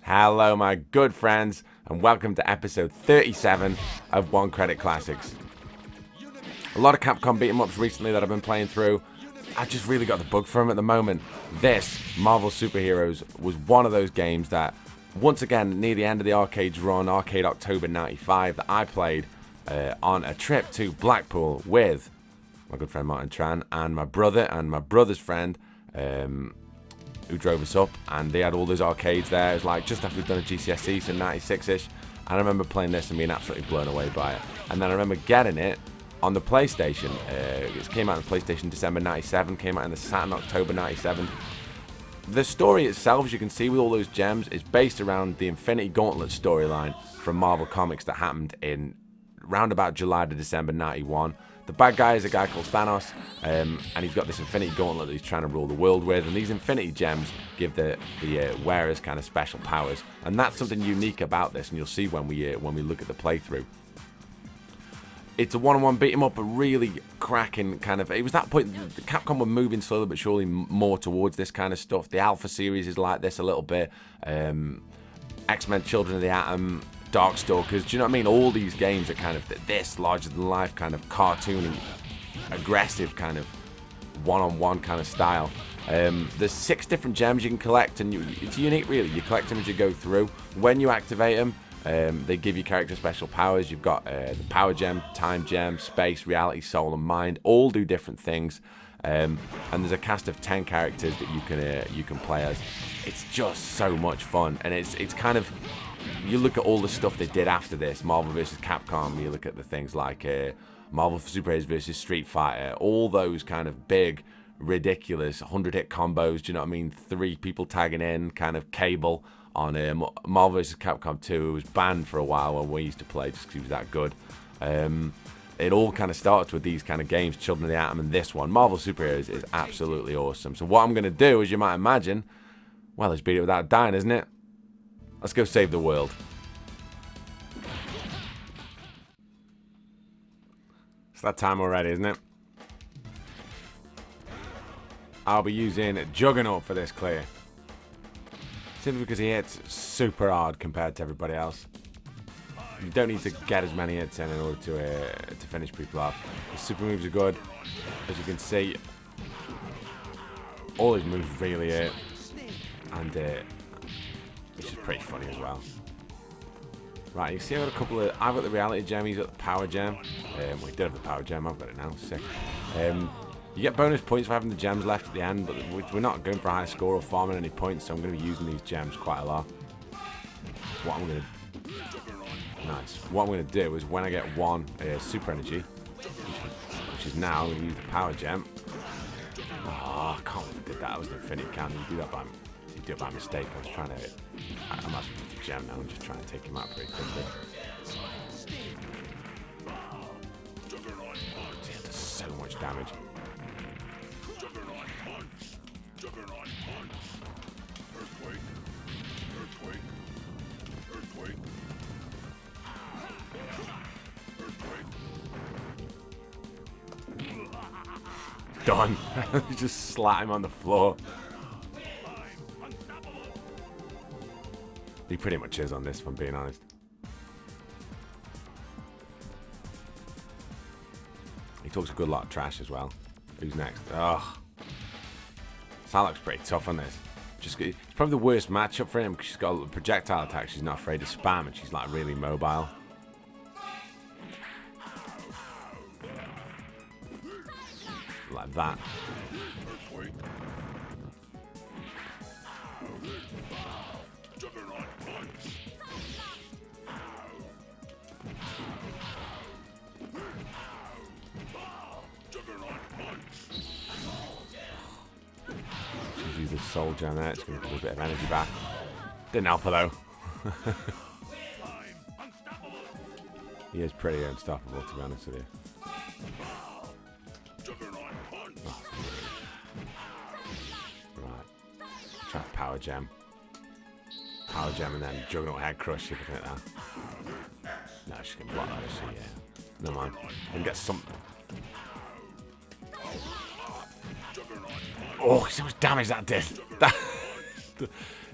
Hello, my good friends, and welcome to episode 37 of One Credit Classics. A lot of Capcom beat-em-ups recently that I've been playing through. I just really got the bug for them at the moment. This, Marvel Superheroes, was one of those games that, once again, near the end of the arcade's run, Arcade October 95, that I played on a trip to Blackpool with my good friend Martin Tran and my brother and my brother's friend, who drove us up, and they had all those arcades there. It was like just after we'd done a GCSE, so 96-ish, and I remember playing this and being absolutely blown away by it. And then I remember getting it on the PlayStation. It came out on the PlayStation December 97, came out in the Saturn October 97. The story itself, as you can see with all those gems, is based around the Infinity Gauntlet storyline from Marvel Comics that happened in round about July to December 91. The bad guy is a guy called Thanos, and he's got this Infinity Gauntlet that he's trying to rule the world with, and these Infinity Gems give the wearers kind of special powers, and that's something unique about this, and you'll see when we look at the playthrough. It's a one-on-one beat 'em up, a really cracking kind of. It was that point the Capcom were moving slowly but surely more towards this kind of stuff. The Alpha series is like this a little bit. X-Men: Children of the Atom, Darkstalkers, do you know what I mean? All these games are kind of this larger-than-life kind of cartoony, aggressive kind of one-on-one kind of style. There's 6 different gems you can collect, and it's unique, really. You collect them as you go through. When you activate them, they give your character special powers. You've got the Power Gem, Time Gem, Space, Reality, Soul, and Mind. All do different things. And there's a cast of 10 characters that you can play as. It's just so much fun, and it's kind of. You look at all the stuff they did after this, Marvel vs. Capcom, you look at the things like Marvel Superheroes vs. Street Fighter, all those kind of big, ridiculous 100-hit combos, do you know what I mean? 3 people tagging in, kind of Cable on Marvel vs. Capcom 2. It was banned for a while when we used to play just because it was that good. It all kind of starts with these kind of games, Children of the Atom, and this one, Marvel Superheroes, is absolutely awesome. So what I'm going to do, as you might imagine, well, it's beat it without dying, isn't it? Let's go save the world. It's that time already, isn't it? I'll be using Juggernaut for this clear. Simply because he hits super hard compared to everybody else. You don't need to get as many hits in order to finish people off. The super moves are good. As you can see, all his moves really hit. And which is pretty funny as well. Right, you see I've got a couple of. I've got the Reality Gem, he's got the Power Gem. Well, he did have the Power Gem, I've got it now, sick. You get bonus points for having the gems left at the end, but we're not going for a high score or farming any points, so I'm going to be using these gems quite a lot. What I'm going to. Nice. What I'm going to do is when I get one Super Energy, which is now, I'm going to use the Power Gem. Oh, I can't believe I did that. That was the Infinity Count. You do that by mistake. I was trying to. I'm actually with the gem now. I'm just trying to take him out pretty quickly. He does so much damage. Done. Just slat him on the floor. He pretty much is on this, if I'm being honest. He talks a good lot of trash as well. Who's next? Oh, Salak's pretty tough on this. It's probably the worst matchup for him because she's got a projectile attack. She's not afraid to spam, and she's like really mobile. Like that. Use the Soul Gem there, it's going to give a bit of energy back. Didn't help her though. He is pretty unstoppable, to be honest with you. Oh. Right. Try Power Gem. Power Gem and then Juggernaut Head Crush, if you can hit that. No, she can block that, is she? Yeah. Never mind. I can get something. Oh, see how much damage that did.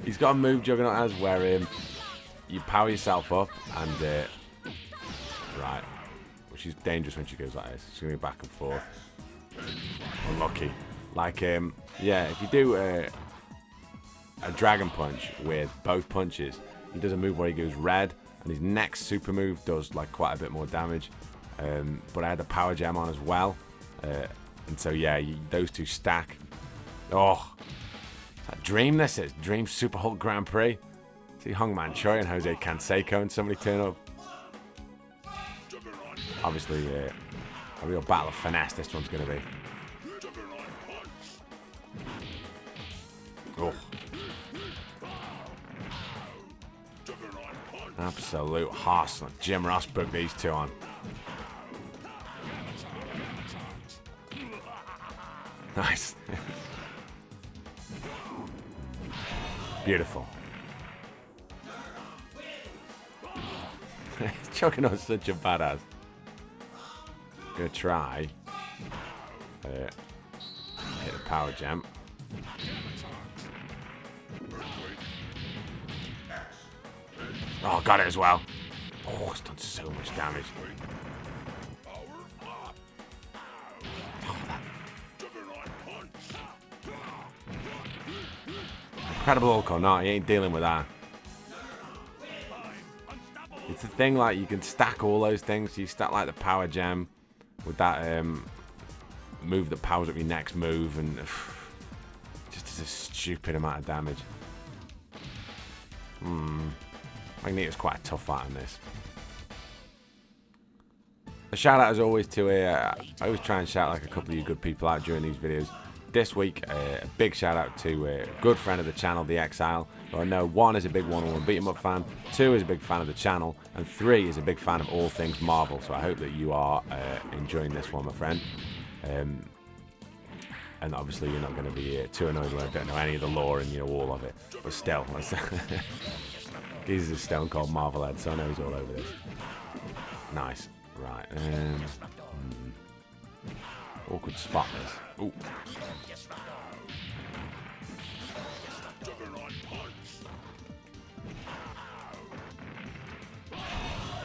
He's got a move Juggernaut has where you power yourself up and right, which is dangerous when she goes like this. She's gonna be back and forth. Unlucky. Like yeah, if you do a dragon punch with both punches, he does a move where he goes red, and his next super move does like quite a bit more damage. But I had the power gem on as well, and so yeah, those two stack. Oh, that Dream! This is Dream Super Hulk Grand Prix. See Hongman Choi and Jose Canseco and somebody turn up. Obviously, a real battle of finesse. This one's gonna be. Oh. Absolute horse. Jim Ross booked these two on. Nice. Beautiful. Choking on such a badass. Gonna try. Hit the power gem. Oh, got it as well. Oh, it's done so much damage. Oh, that. Incredible Hulk or not, he ain't dealing with that. It's the thing, like, you can stack all those things. So you stack, like, the power gem with that move that powers up your next move, and just does a stupid amount of damage. Magneto's quite a tough fight on this. A shout out as always to I always try and shout like a couple of you good people out during these videos. This week, a big shout out to a good friend of the channel, The Exile, who I know 1 is a big 1-on-1 beat 'em up fan, 2 is a big fan of the channel, and 3 is a big fan of all things Marvel. So I hope that you are enjoying this one, my friend. And obviously you're not going to be too annoyed when I don't know any of the lore and you know all of it. But still, he's a stone cold Marvel head, so I know he's all over this. Nice. Right. Awkward spot this. Ooh.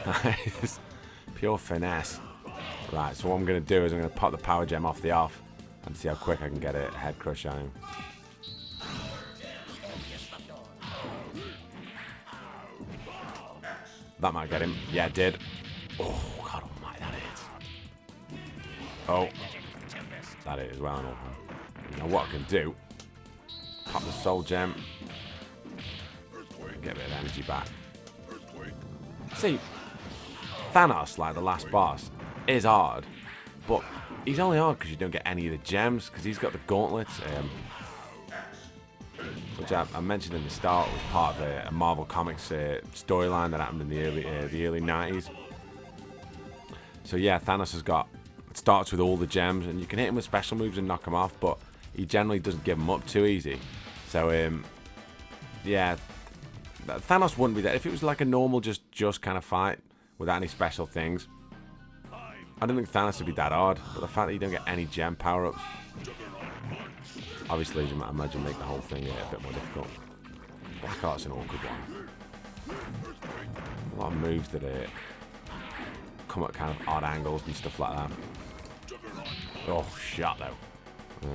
Nice. Pure finesse. Right, so what I'm going to do is I'm going to pop the power gem off the off and see how quick I can get a head crush on him. That might get him. Yeah, it did. Oh, God almighty, that is. Oh. That is well. Now what I can do, pop the soul gem, and get a bit of energy back. See, Thanos, like the last boss, is hard, but he's only hard because you don't get any of the gems, because he's got the gauntlets, which I mentioned in the start was part of a Marvel Comics storyline that happened in the early 90s. So yeah, Thanos has got, it starts with all the gems, and you can hit him with special moves and knock him off, but he generally doesn't give them up too easy. So yeah, Thanos wouldn't be there if it was like a normal just kind of fight without any special things. I don't think Thanos would be that hard, but the fact that you don't get any gem power-ups, obviously, as you might imagine, make the whole thing a bit more difficult. Black Art's an awkward one. A lot of moves that come at kind of odd angles and stuff like that. Oh, shot though. Do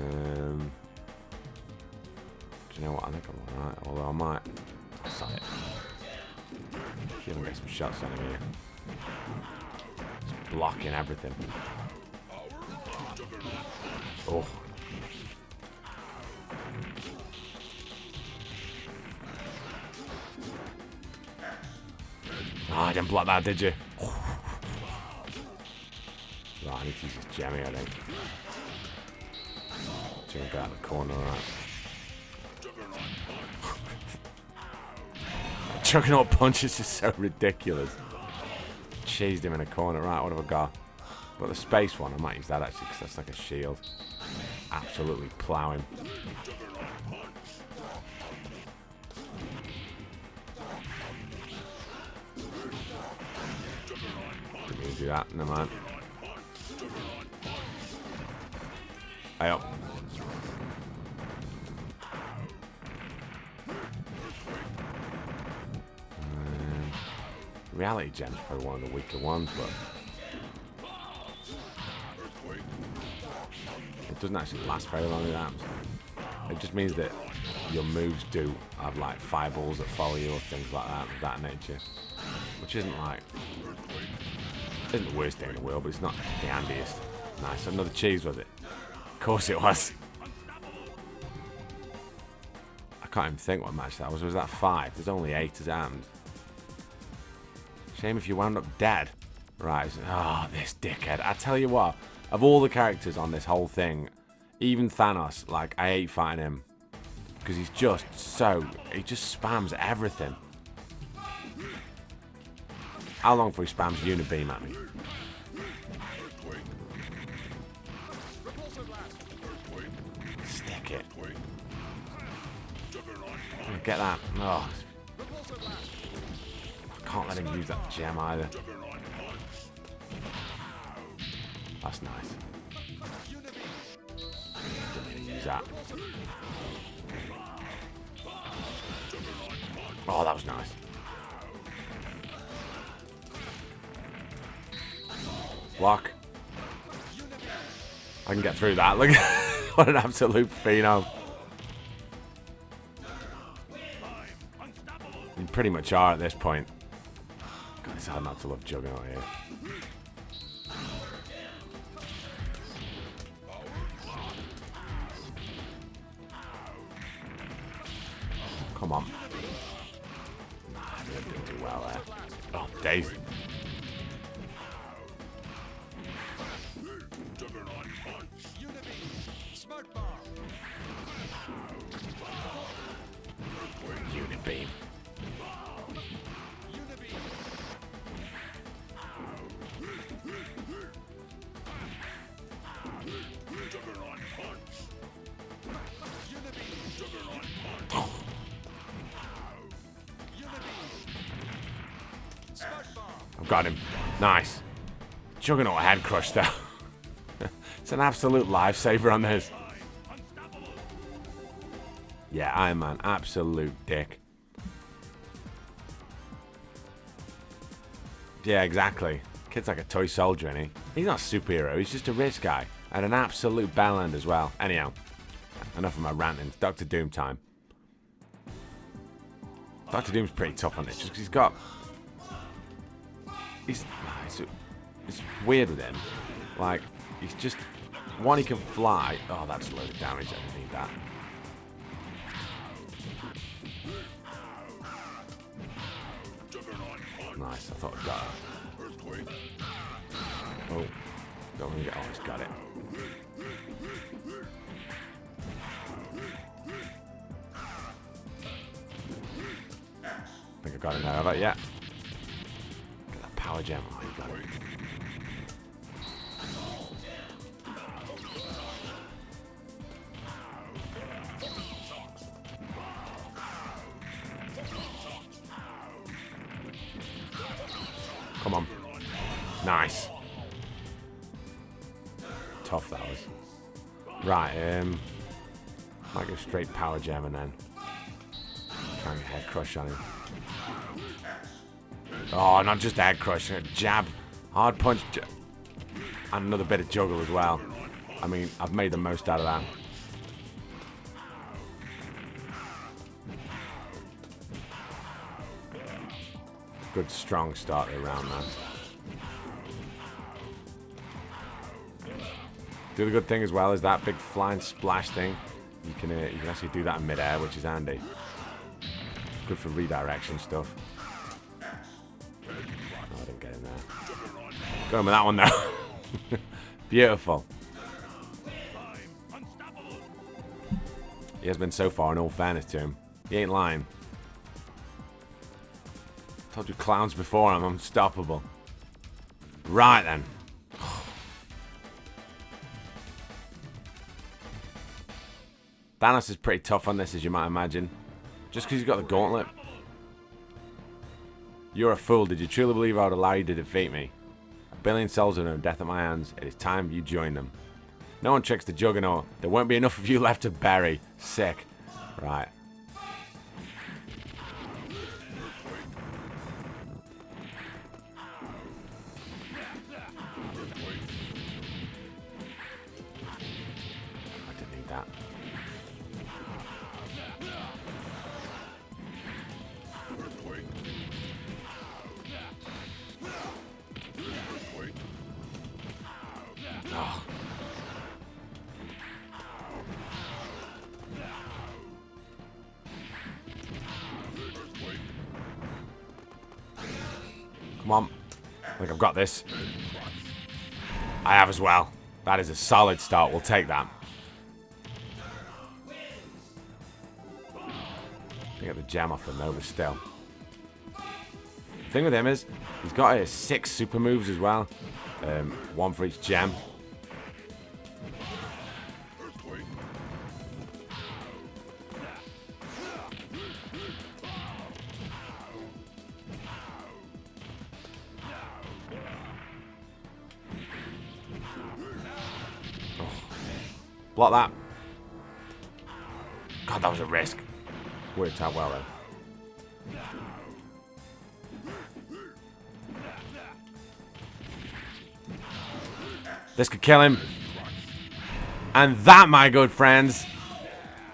you know what? I think I'm alright, although I might. Suck it. See if I can get some shots on him here. Just blocking everything. Oh. Oh, I didn't block that, did you? Right, I need to use this Jemmy, I think. Jump out of the corner, right. Chucking all punches is so ridiculous. Cheesed him in a corner, right, what have I got? Got the space one, I might use that actually, because that's like a shield. Absolutely plow him. Didn't mean to do that, never mind. Hey up. Reality Gem's probably one of the weaker ones, but it doesn't actually last very long in that. It just means that your moves do have like fireballs that follow you or things like that of that nature. Which isn't like isn't the worst thing in the world, but it's not the handiest. Nice, another cheese was it? Of course it was. I can't even think what match that was. Was that 5? There's only 8 as happened. Shame if you wound up dead. Right. Oh, this dickhead. I tell you what, of all the characters on this whole thing, even Thanos, like, I hate fighting him. Because he's just so... He just spams everything. How long before he spams Unibeam at me? Stick it. Get that. Oh. I can't let him use that gem either. That's nice. Didn't even use that. Oh, that was nice. Block. I can get through that. Look, what an absolute phenom. You pretty much are at this point. God, it's hard not to love Juggernaut here. Come on. Nah, I didn't do well there. Oh, Daisy. Unibeam. I've got him. Nice. Juggernaut head crush though. It's an absolute lifesaver on this. Yeah, Iron Man, absolute dick. Yeah, exactly. Kid's like a toy soldier, isn't he? He's not a superhero, he's just a rich guy. And an absolute bellend as well. Anyhow, enough of my ranting. It's Doctor Doom time. Doctor Doom's pretty tough on this, just because he's got... It's weird with him. Like, he's just... One, he can fly. Oh, that's a load of damage. I didn't need that. Nice, I thought I got it. Oh, don't want to get... Oh, he's got it. I think I got it now, have I? Yeah. Get that power gem. Oh, you got it. Come on. Nice. Tough that was. Right, might go straight power gem and then try and get head crush on him. Oh, not just head crush, jab, hard punch, and another bit of juggle as well. I mean, I've made the most out of that. Good strong start to the round, man. The other good thing as well is that big flying splash thing. You can actually do that in mid-air, which is handy. Good for redirection stuff. Oh, I didn't get in there. Going with that one though. Beautiful. He has been so far, in all fairness to him. He ain't lying. Told you clowns before, I'm unstoppable. Right then. Thanos is pretty tough on this, as you might imagine. Just because he's got the gauntlet. You're a fool. Did you truly believe I would allow you to defeat me? 1 billion souls have no death at my hands. It is time you join them. No one tricks the Juggernaut. There won't be enough of you left to bury. Sick. Right. Come on. I think I've got this. I have as well. That is a solid start. We'll take that. I get the gem off the Nova still. The thing with him is, he's got 6 super moves as well. 1 for each gem. Block that. God, that was a risk. Worked out well though. This could kill him. And that, my good friends,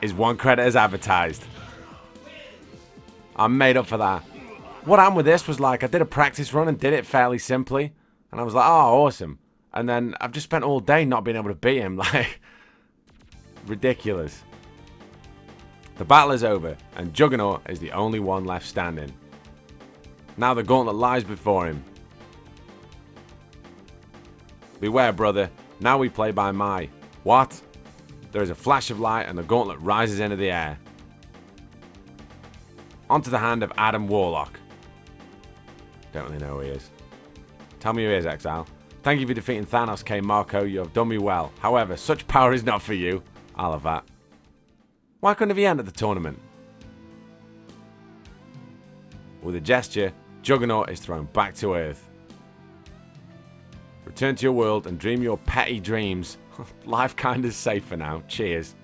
is 1 credit as advertised. I'm made up for that. What happened with this was like, I did a practice run and did it fairly simply. And I was like, oh, awesome. And then I've just spent all day not being able to beat him. Like, ridiculous. The battle is over, and Juggernaut is the only one left standing. Now the gauntlet lies before him. Beware, brother. Now we play by my... What? There is a flash of light, and the gauntlet rises into the air. Onto the hand of Adam Warlock. Don't really know who he is. Tell me who he is, Exile. Thank you for defeating Thanos, K. Marco. You have done me well. However, such power is not for you. I'll have that. Why couldn't he end at the tournament? With a gesture, Juggernaut is thrown back to Earth. Return to your world and dream your petty dreams. Life kinda safe for now. Cheers.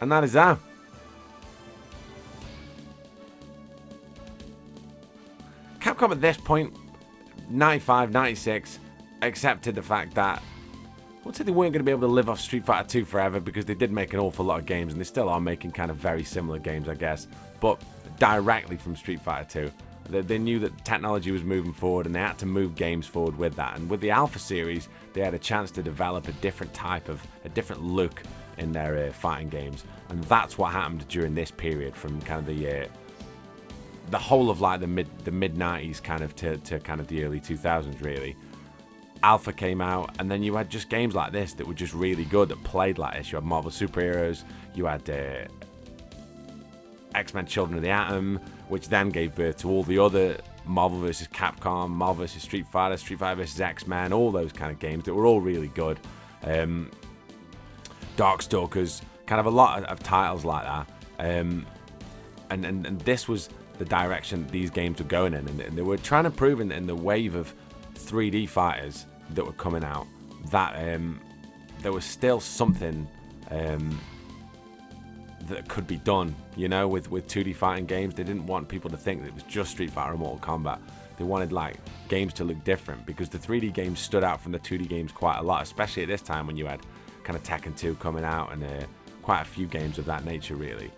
And that is that. Capcom at this point, 95, 96, accepted the fact that, I would say they weren't going to be able to live off Street Fighter 2 forever, because they did make an awful lot of games, and they still are making kind of very similar games, I guess, but directly from Street Fighter 2. They knew that technology was moving forward, and they had to move games forward with that. And with the Alpha series, they had a chance to develop a different look in their fighting games. And that's what happened during this period, from kind of the whole of like the mid 90s kind of to kind of the early 2000s, really. Alpha came out, and then you had just games like this that were just really good, that played like this. You had Marvel Superheroes, you had X-Men Children of the Atom, which then gave birth to all the other Marvel vs. Capcom, Marvel vs. Street Fighter vs. X-Men, all those kind of games that were all really good. Darkstalkers, kind of a lot of titles like that. And this was the direction these games were going in, and they were trying to prove in the wave of 3D fighters that were coming out that there was still something that could be done, you know, with 2D fighting games. They didn't want people to think that it was just Street Fighter and Mortal Kombat. They wanted like games to look different, because the 3D games stood out from the 2D games quite a lot, especially at this time when you had kind of Tekken 2 coming out and quite a few games of that nature, really.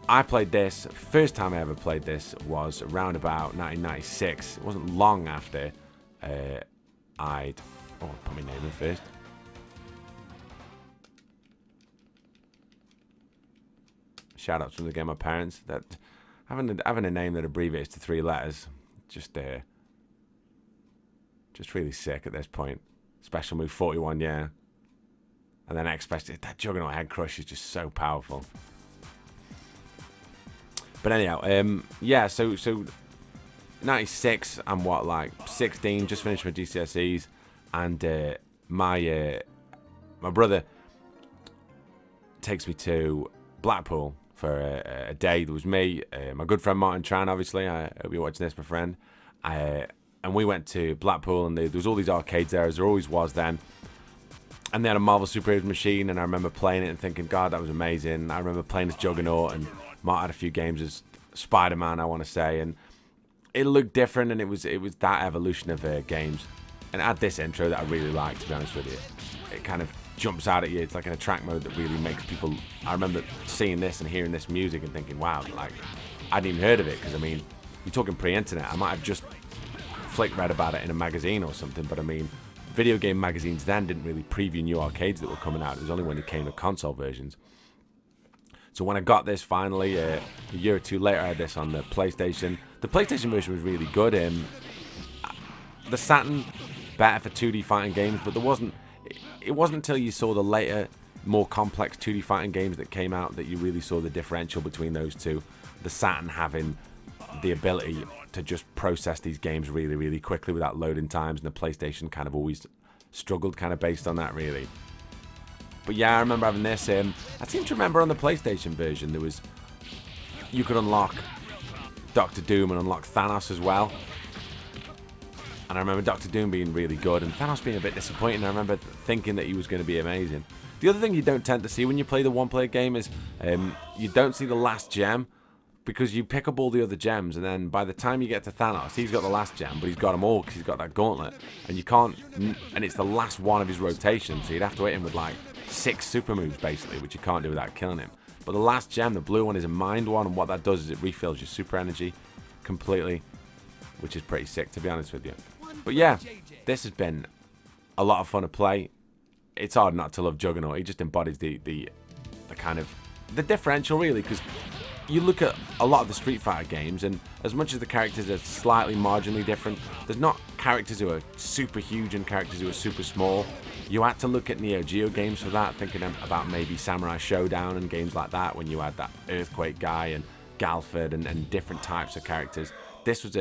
I played this, first time I ever played this was around about 1996. It wasn't long after I'd... Oh, I'll put my name in first. Shout outs from the game, my parents. That having a name that abbreviates to 3 letters, just really sick at this point. Special move 41, yeah. And then especially that Juggernaut head crush is just so powerful. But anyhow, yeah, so 96, I'm what, like 16, just finished my GCSEs, and my brother takes me to Blackpool for a day. There was me, my good friend Martin Tran, obviously, I hope you're watching this, my friend, and we went to Blackpool, and there was all these arcades there, as there always was then. And they had a Marvel Superheroes machine, and I remember playing it and thinking, God, that was amazing. I remember playing as Juggernaut, and Mark had a few games as Spider-Man, I want to say, and it looked different, and it was that evolution of games. And it had this intro that I really liked, to be honest with you. It kind of jumps out at you. It's like in a track mode that really makes people... I remember seeing this and hearing this music and thinking, wow, like, I hadn't even heard of it, because, I mean, you're talking pre-internet. I might have just read about it in a magazine or something, but, I mean, video game magazines then didn't really preview new arcades that were coming out. It was only when it came to console versions. So when I got this finally, a year or two later, I had this on the PlayStation. The PlayStation version was really good. The Saturn, better for 2D fighting games, but it wasn't until you saw the later, more complex 2D fighting games that came out that you really saw the differential between those two. The Saturn having the ability to just process these games really, really quickly without loading times, and the PlayStation kind of always struggled kind of based on that, really. But yeah, I remember having this. I seem to remember on the PlayStation version there was, you could unlock Doctor Doom and unlock Thanos as well. And I remember Doctor Doom being really good and Thanos being a bit disappointing. I remember thinking that he was going to be amazing. The other thing you don't tend to see when you play the one-player game is you don't see the last gem, because you pick up all the other gems, and then by the time you get to Thanos, he's got the last gem, but he's got them all because he's got that gauntlet, and you can't, and it's the last one of his rotation, so you'd have to hit him with like 6 super moves basically, which you can't do without killing him. But the last gem, the blue one, is a mind one, and what that does is it refills your super energy completely, which is pretty sick, to be honest with you. But yeah, this has been a lot of fun to play. It's hard not to love Juggernaut. He just embodies the kind of the differential, really, because you look at a lot of the Street Fighter games, and as much as the characters are slightly marginally different, there's not characters who are super huge and characters who are super small. You had to look at Neo Geo games for that, thinking about maybe Samurai Showdown and games like that, when you had that Earthquake guy and Galford and different types of characters. This was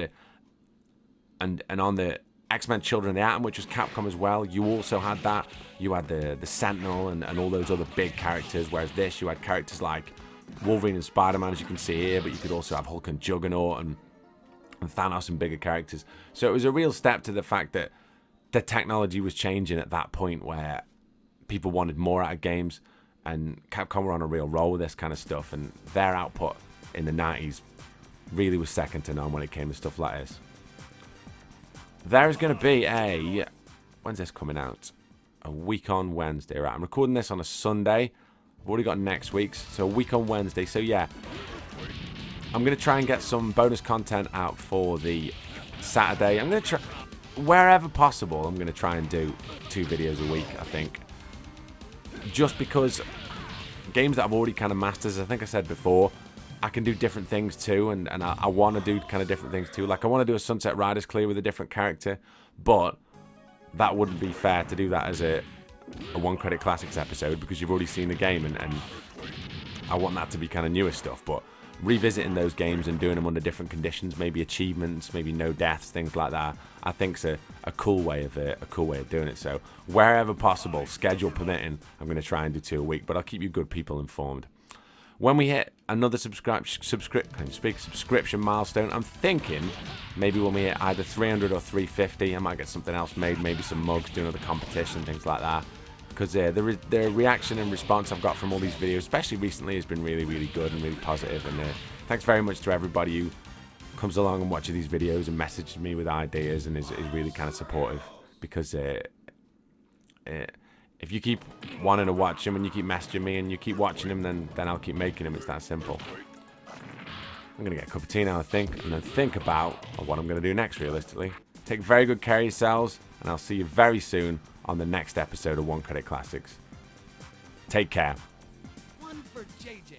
and on the X-Men Children of the Atom, which was Capcom as well, you also had that. You had the Sentinel and all those other big characters, whereas this, you had characters like Wolverine and Spider-Man, as you can see here, but you could also have Hulk and Juggernaut and Thanos and bigger characters. So it was a real step to the fact that the technology was changing at that point, where people wanted more out of games, and Capcom were on a real roll with this kind of stuff, and their output in the 90s really was second to none when it came to stuff like this. There is going to be when's this coming out? A week on Wednesday, right? I'm recording this on a Sunday. I've already got next week's, so a week on Wednesday. So yeah, I'm going to try and get some bonus content out for the Saturday. I'm going to try, wherever possible, I'm going to try and do 2 videos a week, I think. Just because games that I've already kind of mastered, as I think I said before, I can do different things too, and I want to do kind of different things too. Like, I want to do a Sunset Riders clear with a different character, but that wouldn't be fair to do that as a One Credit Classics episode, because you've already seen the game, and I want that to be kind of newer stuff. But revisiting those games and doing them under different conditions, maybe achievements, maybe no deaths, things like that, I think's a cool way of doing it. So wherever possible, schedule permitting, I'm going to try and do 2 a week, but I'll keep you good people informed. When we hit another subscription milestone, I'm thinking maybe when we hit either 300 or 350, I might get something else made, maybe some mugs, do another competition, things like that. Because the reaction and response I've got from all these videos, especially recently, has been really, really good and really positive. And thanks very much to everybody who comes along and watches these videos and messages me with ideas and is really kind of supportive. Because if you keep wanting to watch them and you keep messaging me and you keep watching them, then I'll keep making them. It's that simple. I'm going to get a cup of tea now, I think, and then think about what I'm going to do next, realistically. Take very good care of yourselves, and I'll see you very soon on the next episode of One Credit Classics. Take care. One for JJ.